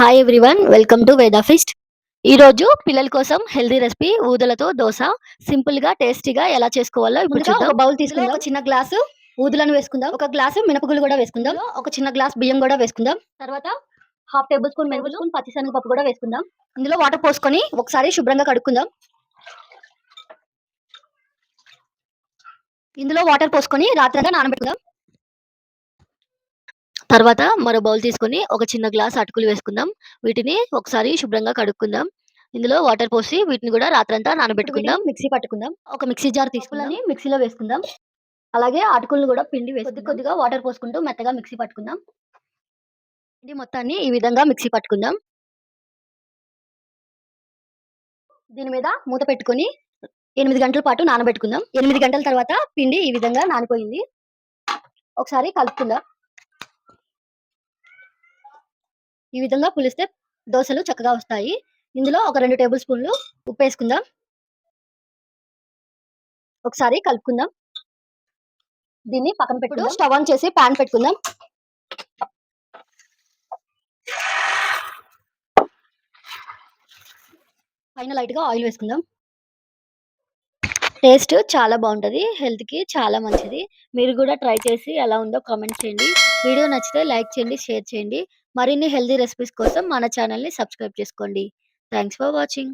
Hi everyone welcome to Veda feast. ఈరోజు పిల్లల కోసం హెల్తీ రెసిపీ ఊదలతో దోస సింపుల్‌గా, టేస్టీగా ఎలా చేసుకోవాలో ఇప్పుడు ముందుగా చూద్దాం. ఒక బౌల్ ఇందులో తీసుకుందాం. ఒక చిన్న గ్లాసు ఊదులను వేసుకుందాం. ఒక గ్లాసు మినపగుళ్ళు గూడా వేసుకుందాం. ఒక చిన్న గ్లాస్ బియ్యం గూడా వేసుకుందాం. తర్వాత హాఫ్ టేబుల్ స్పూన్ మెంతులు, స్పూన్ పచ్చిశనగపప్పు గూడా వేసుకుందాం. ఇందులో వాటర్ పోసుకొని ఒకసారి శుభ్రంగా కడుక్కుందాం. ఇందులో వాటర్ పోసుకొని రాత్రంతా నానబెట్టుకుందాం. తర్వాత మరో బౌల్ తీసుకొని ఒక చిన్న గ్లాస్ అటుకులు వేసుకుందాం. వీటిని ఒకసారి శుభ్రంగా కడుక్కుందాం. ఇందులో వాటర్ పోసి వీటిని కూడా రాత్రంతా ఇప్పుడు వీటిని నానబెట్టుకుందాం. మిక్సీ పట్టుకుందాం. ఒక మిక్సీ జార్ తీసుకుందాం. పప్పులని మిక్సీలో వేసుకుందాం. అలాగే అటుకులను గూడా పిండి కొద్ది కొద్దిగా వాటర్ పోసుకుంటూ మెత్తగా మిక్సీ పట్టుకుందాం. పిండి మొత్తాన్ని ఈ విధంగా మిక్సీ పట్టుకుందాం. దీని మీద మూత పెట్టుకొని 8 గంటల పాటు నానబెట్టుకుందాం. 8 గంటల తర్వాత పిండి ఈ విధంగా నానిపోయింది. ఒకసారి కలుపుకుందాం. ఈ విధంగా పులిస్తే దోసలు చక్కగా వస్తాయి. ఇందులో ఒక 2 టేబుల్ స్పూన్లు ఉప్పేసుకుందాం. ఒకసారి కలుపుకుందాం. దీన్ని పక్కన పెట్టుకుందాం. స్టవ్ ఆన్ చేసి పాన్ పెట్టుకుందాం. పైన లైట్‌గా ఆయిల్ వేసుకుందాం. టేస్ట్ చాలా బావుంటది. హెల్త్‌కి చాలా మంచిది. మీరు గూడా ట్రై చేసి ఎలా ఉందో కామెంట్ చేయండి. వీడియో నచ్చితే లైక్ చేయండి, షేర్ చేయండి. మరిన్ని హెల్తీ రెసిపీస్ కోసం మన ఛానెల్‌ని సబ్స్క్రైబ్ చేసుకోండి. Thanks for watching.